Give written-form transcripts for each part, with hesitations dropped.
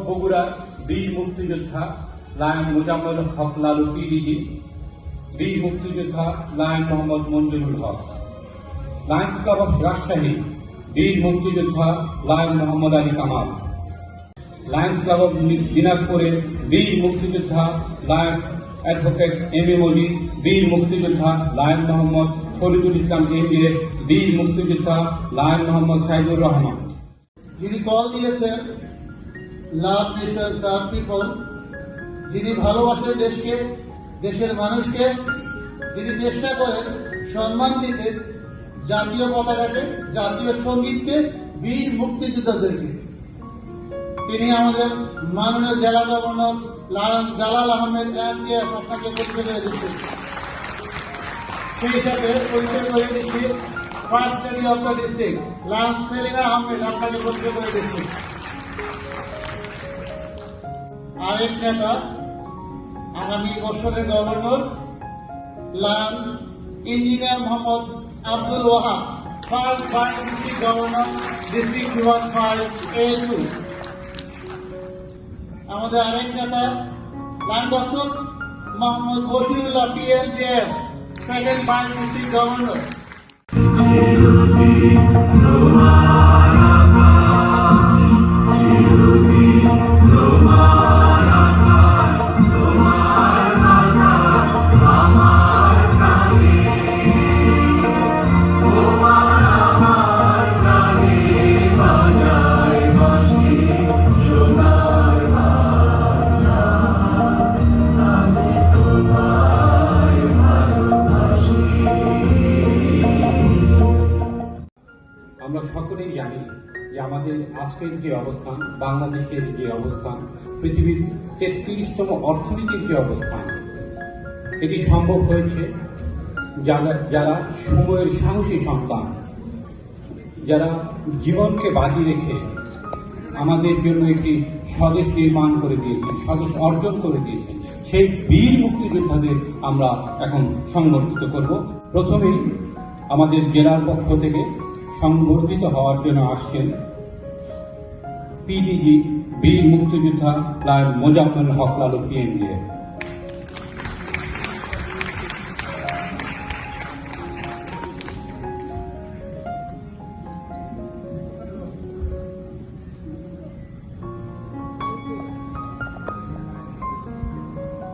বগুড়া বীর মুক্তিযোদ্ধা lion Mozammel Haque Lalu PDG, বীর মুক্তিযোদ্ধা lion Mohammad Manjurul Haque. Lions club of Rajshahi বীর মুক্তিযোদ্ধা lion Mohammad Ali Kamal. Lions club of দিনাজপুরের বীর মুক্তিযোদ্ধা lion advocate M A Majid, বীর মুক্তিযোদ্ধা লায়ন মোহাম্মদ শরীফুল ইসলাম এমবিএ, বীর মুক্তিযোদ্ধা লায়ন মোহাম্মদ সাইদুর রহমান। যিনি কল দিয়েছেন লাভ নেশন সার্ভ পিপল, যিনি ভালোবাসেন দেশকে, দেশের মানুষকে, যিনি চেষ্টা করেন সম্মান দিতে জাতীয় পতাকাকে, জাতীয় সঙ্গীতকে, বীর মুক্তিযোদ্ধাদেরকে। তিনি আমাদের মাননীয় জেলা গভর্নর জালাল আহমেদ এমজিএফ আপনাকে পরিচয় করে দিচ্ছেন। সেই সাথে পরিচয় করে দিচ্ছি first lady of the district lions Selina Ahmed, আপনাকে পরিচয় করে দিচ্ছি। আরেক নেতা আগামী বছরের governor lion engineer Mohammad Abdul Wahab, first vice district governor district 15A2। আমাদের আরেক নেতা lion doctor Mohammad Bashirullah PMGF, second vice district governor. আমরা সকলেই জানি যে আমাদের আজকের যে অবস্থান, বাংলাদেশের যে অবস্থান, পৃথিবীর 33তম অর্থনীতির যে অবস্থান, এটি সম্ভব হয়েছে যারা সময়ের সাহসী সন্তান, যারা জীবনকে বাজি রেখে আমাদের জন্য একটি স্বদেশ নির্মাণ করে দিয়েছেন, স্বদেশ অর্জন করে দিয়েছেন, সেই বীর মুক্তিযোদ্ধাদের আমরা এখন সংবর্ধিত করব। প্রথমেই আমাদের জেলার পক্ষ থেকে সংবর্ধিত হওয়ার জন্য আসছেন পিডিজি বীর মুক্তিযোদ্ধা lion Mozammel Haque Lalu PMGA.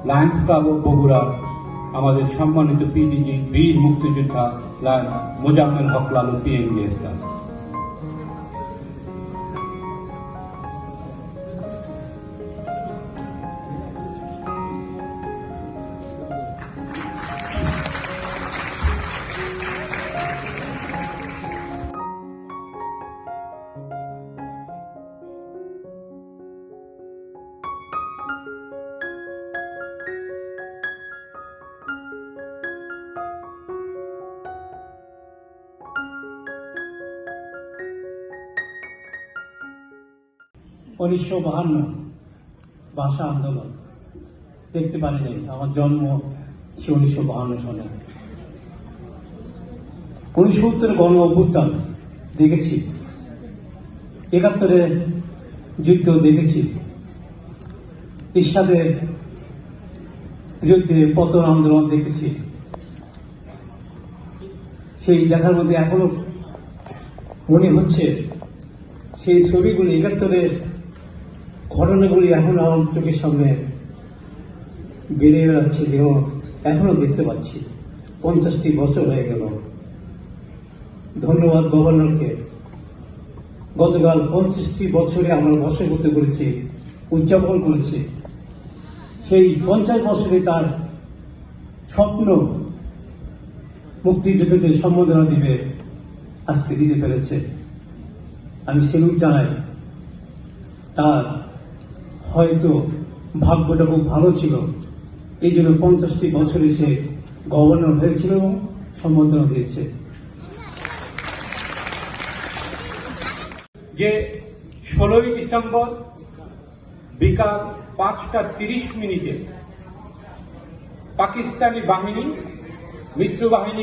Lions club of Bogura আমাদের সম্মানিত পিডিজি বীর মুক্তিযোদ্ধা lion Mozammel Haque Lalu PMGA sir. উনিশশো 52 ভাষা আন্দোলন দেখতে পারি নাই, আমার জন্ম সে 1952 সালে। 1970 গণ অভ্যুত্থান দেখেছি, 71 যুদ্ধ দেখেছি, ইরশাদের যুদ্ধে পতন আন্দোলন দেখেছি। সেই দেখার মধ্যে এখনো মনে হচ্ছে সেই ছবিগুলি, 71 ঘটনাগুলি এখন আমার চোখের সামনে বেড়ে বেড়াচ্ছে, যে এখনো দেখতে পাচ্ছি। 50টি বছর হয়ে গেল। ধন্যবাদ গভর্নরকে। গতকাল 50টি বছরে আমরা বসে করতে করেছি, উদযাপন করেছি। সেই 50 বছরে তার স্বপ্ন মুক্তিযুদ্ধদের সম্বোধনা দিবে, আজকে দিতে পেরেছে। আমি সেলুট জানাই। তার হয়তো ভাগ্যটা খুব ভালো ছিল, এই জন্য 50টি বছরে সে গভর্নর হয়েছিল এবং সম্বোধনা দিয়েছে। যে 16ই ডিসেম্বর বিকাল 5:30 পাকিস্তানি বাহিনী, মিত্র বাহিনী